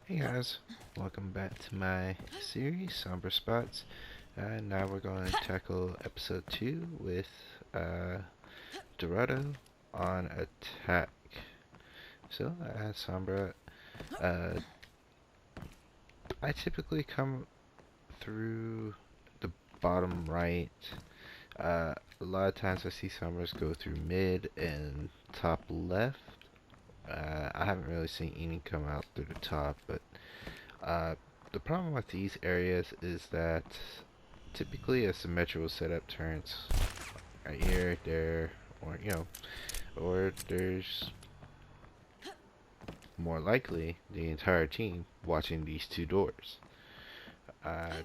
Hey guys, welcome back to my series, Sombra Spots. Now we're going to tackle episode 2 with Doraldo on attack. So, Sombra, uh, I typically come through the bottom right. A lot of times I see Sombras go through mid and top left. I haven't really seen any come out through the top, but Uh, the problem with these areas is that typically a symmetrical setup turns right here, there, or or there's more likely the entire team watching these two doors. Uh,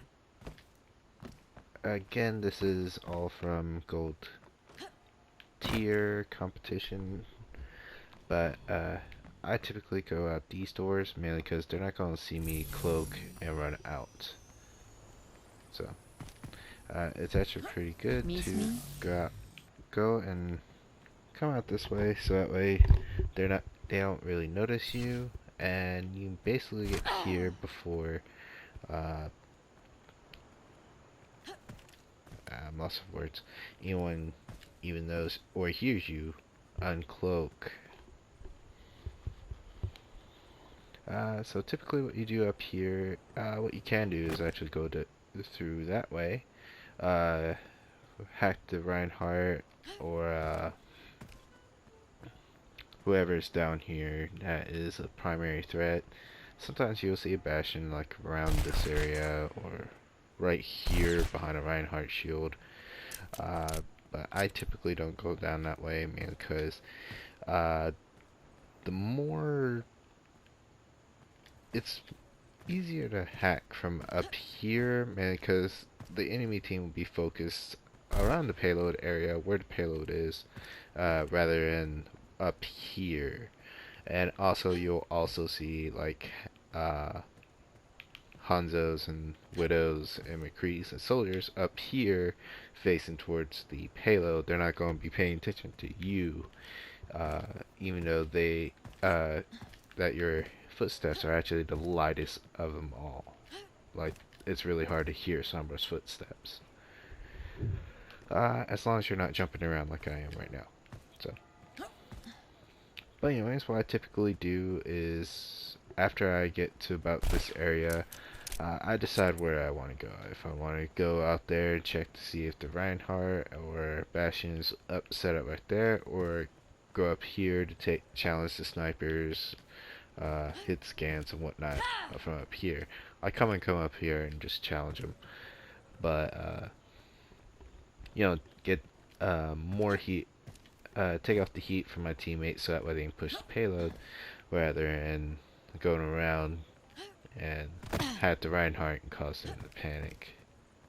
Again, this is all from gold tier competition, but I typically go out these doors mainly because they're not going to see me cloak and run out. So it's actually pretty good Miss to me? go and come out this way, so that way they don't really notice you, and you basically get here before uh, I'm lost of words. Anyone even knows or hears you uncloak. So typically, what you do up here, what you can do is actually go through that way, uh, hack the Reinhardt or whoever's down here that is a primary threat. Sometimes you'll see a Bastion like around this area or right here behind a Reinhardt shield. Uh, but I typically don't go down that way, man, because uh, the more it's easier to hack from up here, man, because the enemy team will be focused around the payload area where the payload is, rather than up here. And also, you'll also see like uh, Hanzos and Widows and McCrees and soldiers up here facing towards the payload. They're not going to be paying attention to you, uh, even though uh, that your footsteps are actually the lightest of them all. Like, it's really hard to hear Sombra's footsteps. As long as you're not jumping around like I am right now. So, but anyways, what I typically do is after I get to about this area, I decide where I want to go. If I want to go out there and check to see if the Reinhardt or Bastion is set up right there, or go up here to challenge the snipers, hit scans and whatnot from up here. I come up here and just challenge them, but get more heat, take off the heat from my teammates so that way they can push the payload rather than going around and had the Reinhardt and cause them to panic.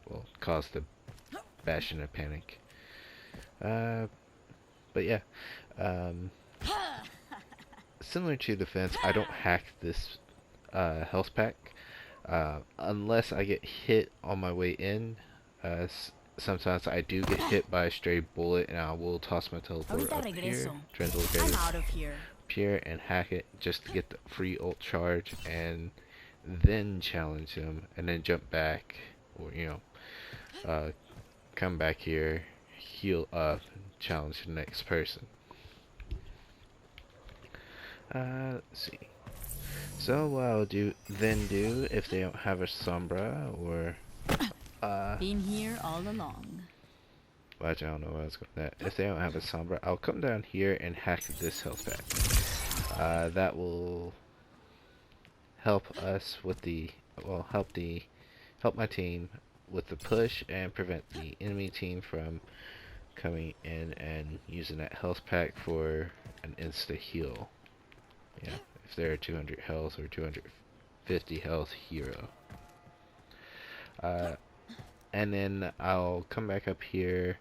Well, cause the Bastion to panic. Uh, but yeah, um, similar to defense, I don't hack this health pack unless I get hit on my way in. Sometimes I do get hit by a stray bullet, and I will toss my teleport Ahorita up here, regreso. trying to look at I'm it out of here. up here and hack it just to get the free ult charge, and then challenge him, and then jump back, or come back here, heal up, and challenge the next person. Let's see. So what I'll do if they don't have a Sombra or Been here all along. well, actually, I don't know what I was going that. If they don't have a Sombra, I'll come down here and hack this health pack. That will help us with the well help my team with the push and prevent the enemy team from coming in and using that health pack for an insta heal. Yeah, if they're 200 health or 250 health hero. Uh, and then I'll come back up here.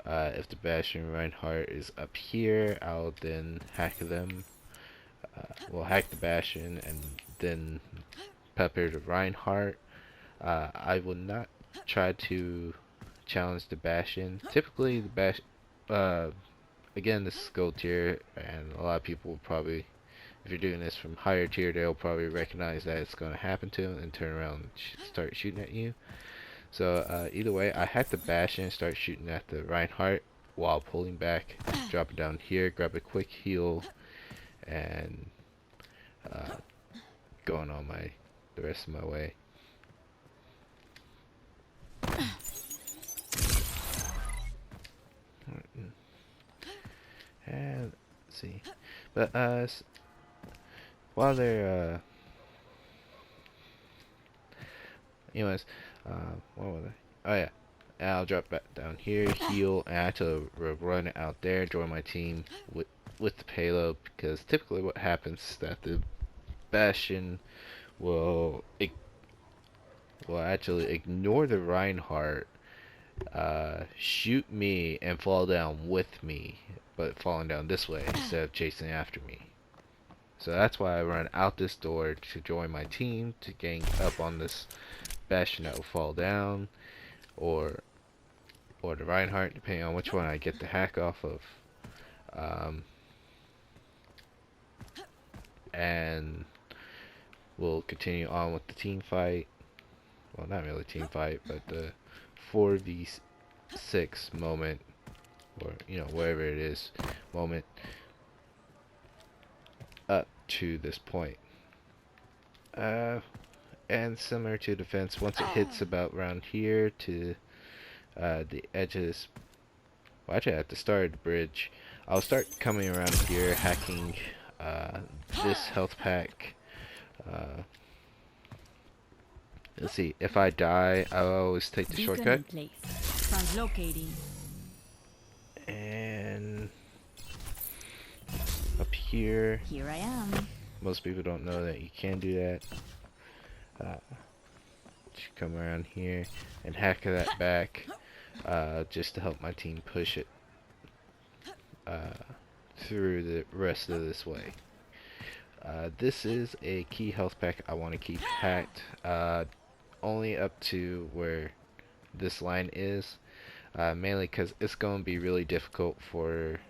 If the Bastion Reinhardt is up here, I'll then hack them. We'll hack the Bastion and then pepper the Reinhardt. I will not try to challenge the Bastion. Typically, the Bastion, again, this is gold tier, and a lot of people will probably if you're doing this from higher tier, they'll probably recognize that it's going to happen to them and turn around and start shooting at you. So either way, I had to bash in and start shooting at the Reinhardt while pulling back, drop it down here, grab a quick heal, and uh, going on the rest of my way. And let's see, but while they're anyways, what was I? Oh yeah, and I'll drop back down here, heal, and I have to run out there, join my team with the payload, because typically what happens is that the Bastion will actually ignore the Reinhardt, shoot me, and fall down with me, but falling down this way instead of chasing after me. So that's why I run out this door to join my team, to gang up on this Bastion that will fall down, or the Reinhardt, depending on which one I get the hack off of. And we'll continue on with the team fight. Well, not really team fight, but the 4v6 moment, or whatever it is, moment up to this point. And similar to defense, once it hits about around here to the edges, well, actually at the start of the bridge, I'll start coming around here, hacking this health pack. Let's see, if I die, I'll always take the shortcut. Translocating. And up here. Here I am. Most people don't know that you can do that. Just come around here and hack that back, just to help my team push it through the rest of this way. This is a key health pack I want to keep hacked, only up to where this line is, mainly because it's going to be really difficult for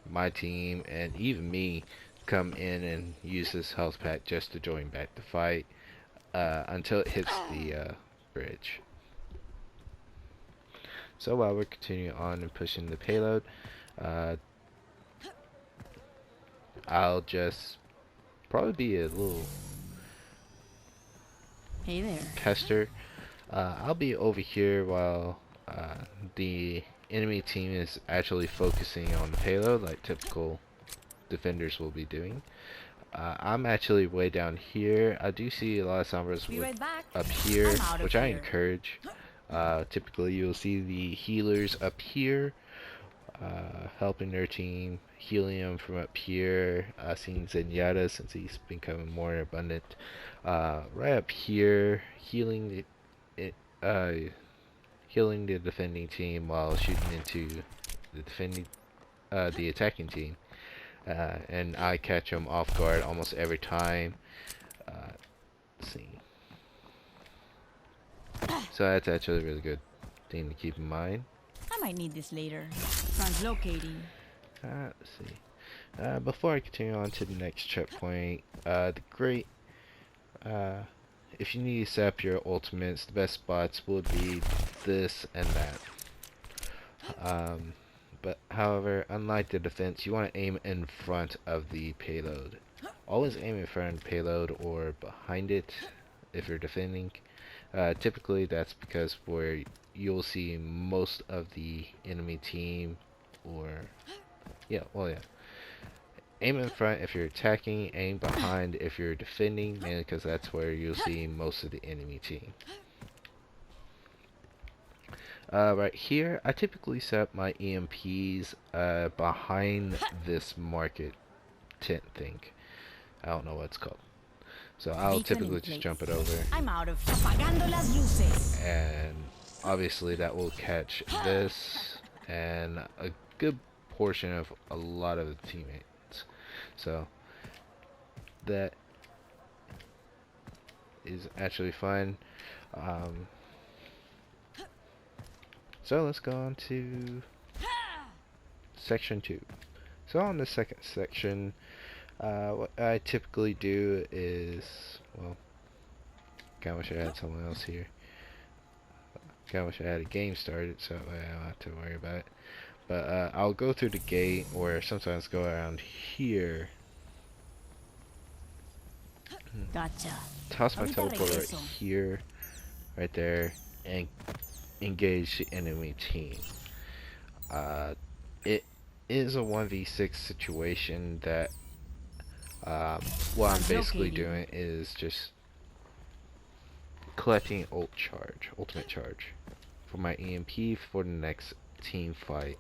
my team and even me come in and use this health pack just to join back the fight until it hits the bridge. So while we're continuing on and pushing the payload, I'll just probably be a little hey there pester. I'll be over here while the enemy team is actually focusing on the payload like typical defenders will be doing. I'm actually way down here. I do see a lot of Sombras up here, which I encourage. Typically you'll see the healers up here, helping their team, healing them from up here. Seeing Zenyatta, since he's becoming more abundant, right up here, healing the defending team while shooting into the attacking team. And I catch them off guard almost every time. Let's see. So that's actually a really good thing to keep in mind. I might need this later. Translocating. Let's see. Before I continue on to the next checkpoint, if you need to set up your ultimates, the best spots would be this and that. But however, unlike the defense, you want to aim in front of the payload. Always aim in front of the payload or behind it if you're defending. Typically that's because where you'll see most of the enemy team, or aim in front if you're attacking, aim behind if you're defending, mainly because that's where you'll see most of the enemy team. Right here, I typically set up my EMPs behind this market tent thing. I don't know what it's called. So I'll typically just jump it over. I'm out of apagando las luces. And obviously that will catch this and a good portion of a lot of the teammates. So that is actually fun. So let's go on to section 2. So on the second section, What I typically do is, well, kinda wish I had someone else here. Kinda wish I had a game started so I don't have to worry about it. But I'll go through the gate, or sometimes go around here. Gotcha. Toss my Ahorita teleporter right regreso. here, right there, and engage the enemy team. It is a 1v6 situation that what I'm basically Translocating. doing is just collecting ultimate charge for my EMP for the next team fight.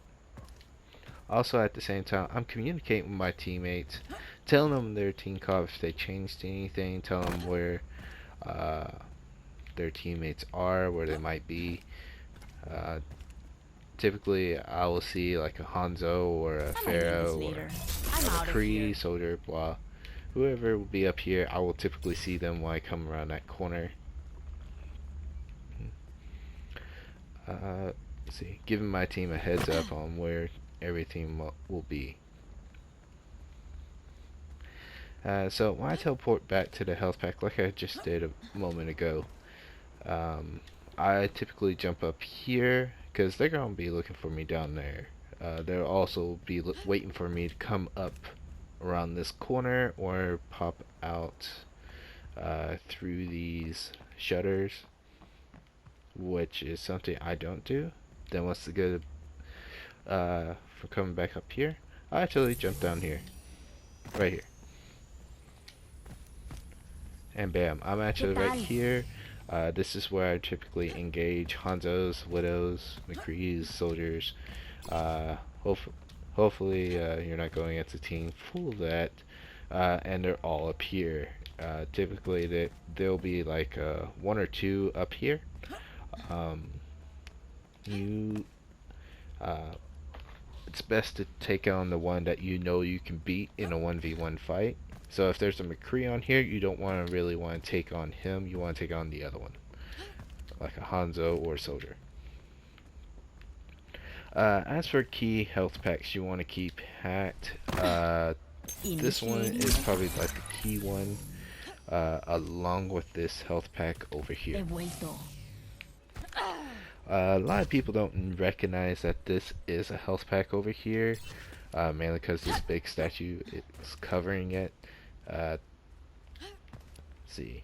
Also, at the same time, I'm communicating with my teammates, telling them their team call if they changed anything, telling them where uh, their teammates are, where they might be. Uh, Typically, I will see like a Hanzo or a I might need this Pharaoh or later. a I'm out of McCree, here. Soldier, blah. Whoever will be up here, I will typically see them when I come around that corner. Let's see, giving my team a heads up on where everything will be. So when I teleport back to the health pack, like I just did a moment ago, I typically jump up here because they're gonna be looking for me down there. They'll also be waiting for me to come up around this corner or pop out through these shutters, which is something I don't do. Then once they go for coming back up here, I actually jump down here, right here, and bam, I'm actually right here. This is where I typically engage Hanzos, Widows, McCrees, Soldiers. Uh, hope hopefully you're not going against a team full of that, and they're all up here. Typically there'll be like one or two up here. Um, you it's best to take on the one that you know you can beat in a 1v1 fight. So if there's a McCree on here, you don't really want to take on him. You want to take on the other one, like a Hanzo or Soldier. As for key health packs you want to keep hacked, this one is probably like the key one, along with this health pack over He here. vuelto. A lot of people don't recognize that this is a health pack over here, mainly because this big statue is covering it. Let's see,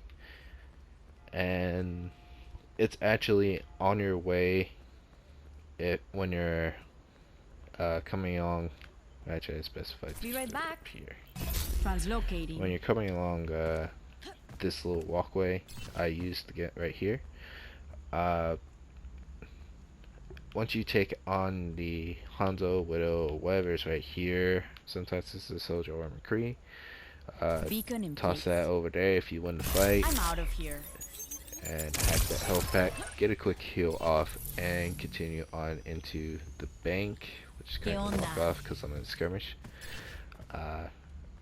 and it's actually on your way when you're coming along. Actually, I specified Be right back. up here. Translocating. When you're coming along this little walkway I used to get right here, once you take on the Hanzo, Widow, or whatever's right here, sometimes this is a Soldier or McCree, Beacon in toss place. that over there if you win the fight, I'm out of here. and hack that health pack, get a quick heal off, and continue on into the bank, which is kind of walk off because I'm in a skirmish,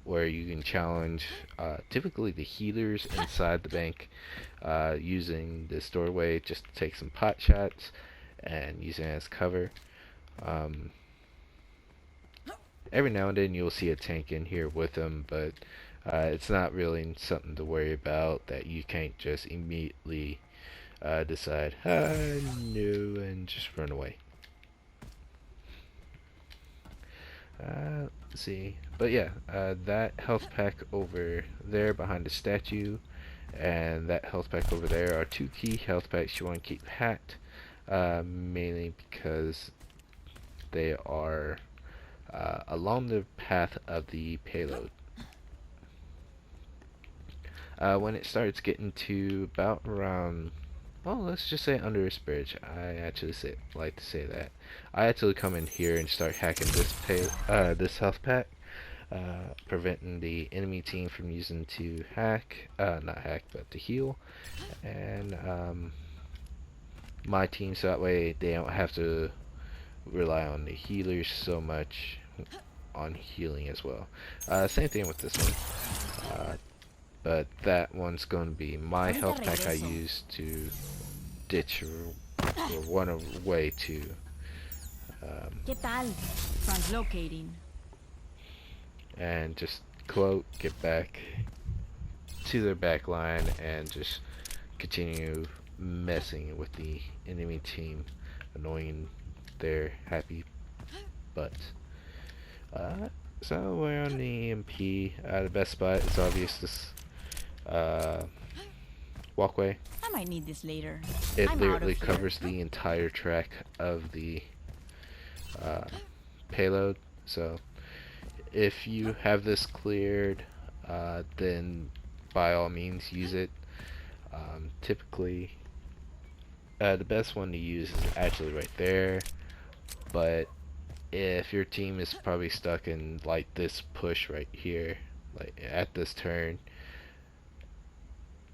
where you can challenge typically the healers inside the bank, using this doorway just to take some pot shots and using it as cover. Every now and then you'll see a tank in here with them, but it's not really something to worry about that you can't just immediately decide, no, and just run away. Let's see, but yeah, that health pack over there behind the statue and that health pack over there are two key health packs you want to keep hacked, mainly because they are along the path of the payload. When it starts getting to about around, well, let's just say under this bridge, I actually like to say that I actually come in here and start hacking this health pack, preventing the enemy team from using to hack, not hack, but to heal, and my team, so that way they don't have to rely on the healers so much on healing as well. Same thing with this one, but that one's going to be my health pack I use to ditch or run away to. ¿Qué tal? Translocating. And just quote, get back to their back line and just continue messing with the enemy team, annoying their happy butts. So we're on the EMP. The best spot is obvious this walkway. I might need this later. It I'm out literally of here. covers the entire track of the payload. So if you have this cleared, then by all means use it. Typically, the best one to use is actually right there, but if your team is probably stuck in like this push right here, like at this turn,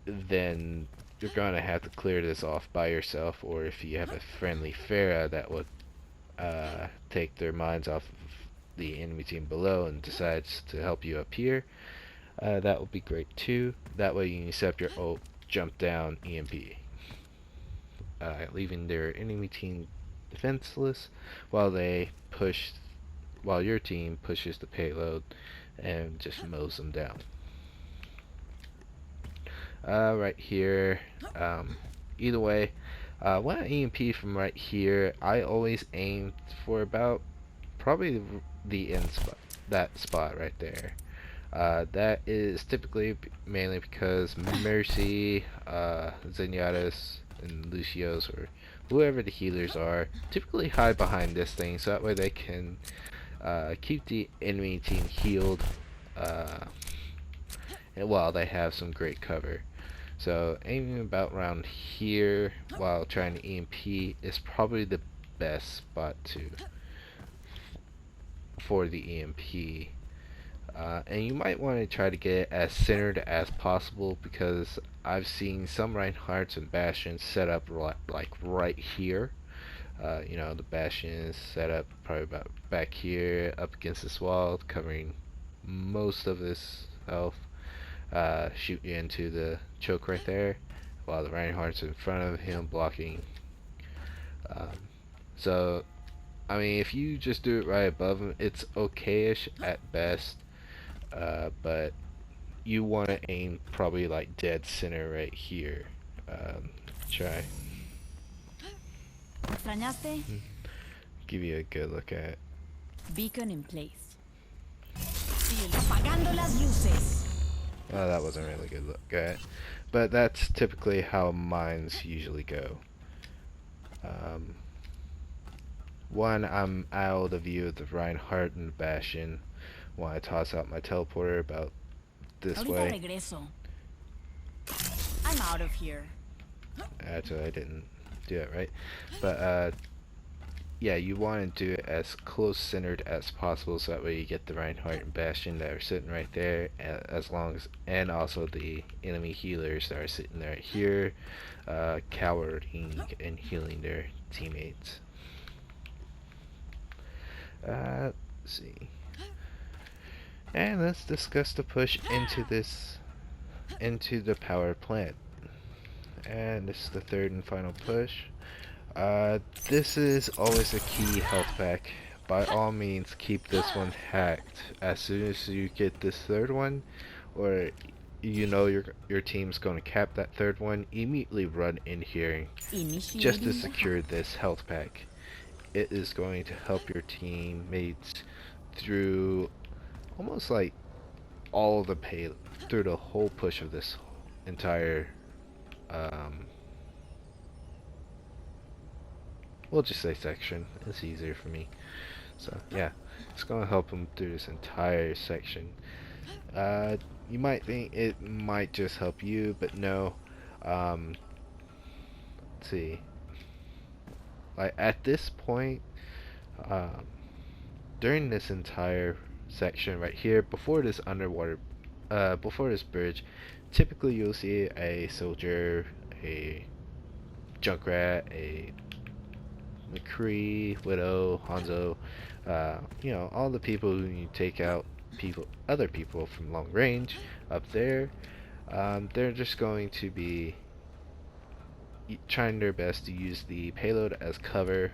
then you're gonna have to clear this off by yourself, or if you have a friendly Farah that would take their minds off of the enemy team below and decides to help you up here, that would be great too. That way you can set up your ult, jump down, EMP, leaving their enemy team defenseless while your team pushes the payload and just mows them down. Right here, either way, when I EMP from right here, I always aim for about probably the end spot, that spot right there. That is typically mainly because Mercy, Zenyatta's, and Lucio's, or whoever the healers are, typically hide behind this thing, so that way they can keep the enemy team healed while they have some great cover. So aiming about around here while trying to EMP is probably the best spot for the EMP. And you might want to try to get it as centered as possible, because I've seen some Reinhardts and Bastions set up like right here. You know, the Bastion is set up probably about back here up against this wall, covering most of this health. Shoot you into the choke right there, while the Reinhardt's in front of him blocking. So, I mean, if you just do it right above him, it's okay-ish at best. But you want to aim probably like dead center right here. Try. ¿Extrañaste? Give you a good look at it. Beacon in place. Apagando las luces. Oh, that wasn't a really good look at it. But that's typically how mines usually go. One, I'm out of view of the Reinhardt and the Bastion. When I toss out my teleporter about this Ahorita way. regreso. I'm out of here. Actually, I didn't do it right. But, yeah, you want to do it as close centered as possible, so that way you get the Reinhardt and Bastion that are sitting right there, and also the enemy healers that are sitting right here, cowering and healing their teammates. Let's see. And let's discuss the push into the power plant. And this is the third and final push. This is always a key health pack. By all means, keep this one hacked. As soon as you get this third one, or you know your team's going to cap that third one, immediately run in here just to secure this health pack. It is going to help your teammates through almost like all the through the whole push of this entire we'll just say section. It's easier for me. So yeah, it's gonna help them through this entire section. You might think it might just help you, but no. Let's see. Like at this point, during this entire section right here, before this before this bridge, typically you'll see a soldier, a Junkrat, a McCree, Widow, Hanzo, you know, all the people who you take out other people from long range up there. They're just going to be trying their best to use the payload as cover,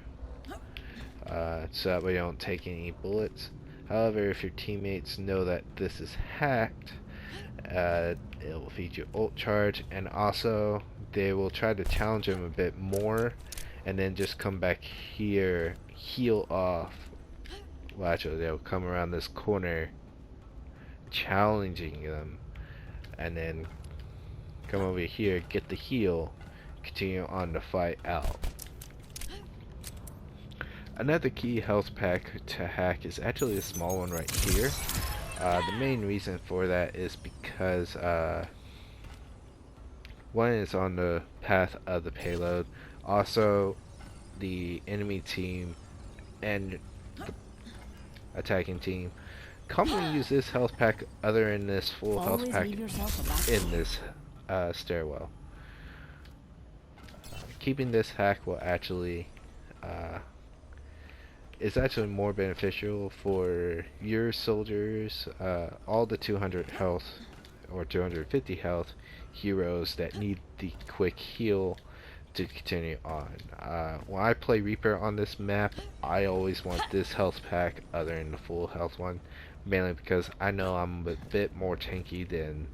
so that way you don't take any bullets. However, if your teammates know that this is hacked, it will feed you ult charge, and also they will try to challenge him a bit more, and then just come back here, heal off. Well, actually, they'll come around this corner, challenging them, and then come over here, get the heal, continue on the fight out. Another key health pack to hack is actually a small one right here. The main reason for that is because one is on the path of the payload. Also, the enemy team and the attacking team commonly use this health pack other than this full health Always pack leave yourself a back. in this stairwell. Keeping this hack will actually is actually more beneficial for your soldiers, all the 200 health or 250 health heroes that need the quick heal to continue on. When I play Reaper on this map, I always want this health pack other than the full health one, mainly because I know I'm a bit more tanky than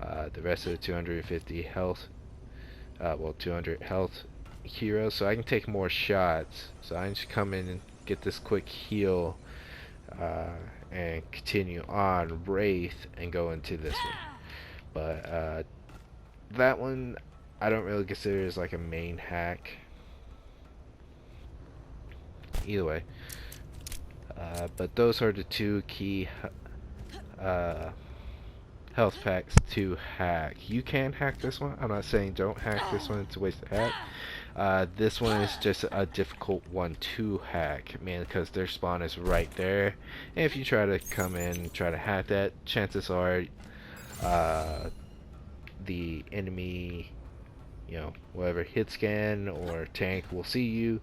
the rest of the 250 health, 200 health heroes, so I can take more shots. So I just come in and get this quick heal and continue on Wraith and go into this one. But that one I don't really consider as like a main hack. Either way, but those are the two key health packs to hack. You can hack this one. I'm not saying don't hack this one. It's a waste of hack. This one is just a difficult one to hack, mainly because their spawn is right there. And if you try to come in and try to hack that, chances are the enemy, whatever hit scan or tank will see you.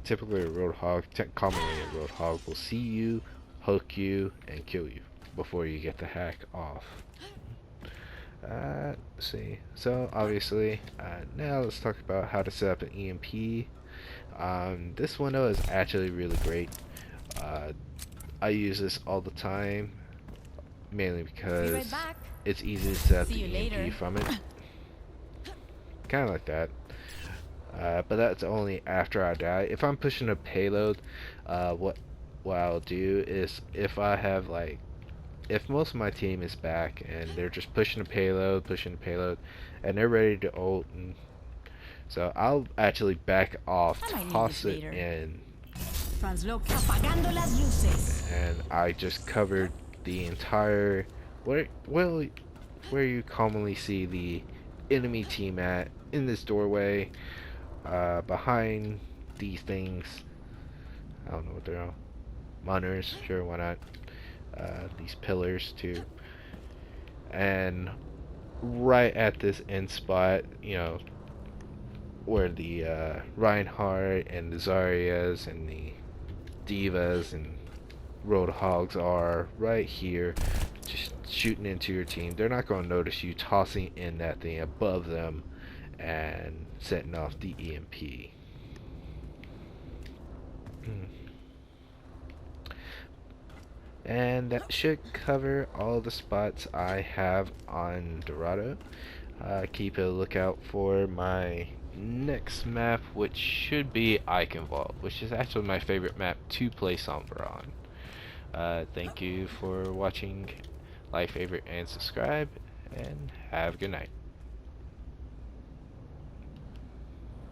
Typically a roadhog, commonly a roadhog will see you, hook you, and kill you before you get the hack off. Let's see. So obviously, now let's talk about how to set up an EMP. This window is actually really great. I use this all the time, mainly because it's easy to set up the EMP from it. Kind of like that. But that's only after I die. If I'm pushing a payload, what I'll do is if most of my team is back and they're just pushing the payload, and they're ready to ult, so I'll actually back off, toss it in, and I just covered the entire where you commonly see the enemy team at, in this doorway, behind these things. I don't know what they're on. Monitors, sure, why not? These pillars too, and right at this end spot, where the Reinhardt and the Zaryas and the Divas and Roadhogs are, right here, just shooting into your team. They're not going to notice you tossing in that thing above them and setting off the EMP. And that should cover all the spots I have on Doraldo. Keep a lookout for my next map, which should be Icon Vault, which is actually my favorite map to play Sombra on. Thank you for watching. Like, favorite, and subscribe, and have a good night.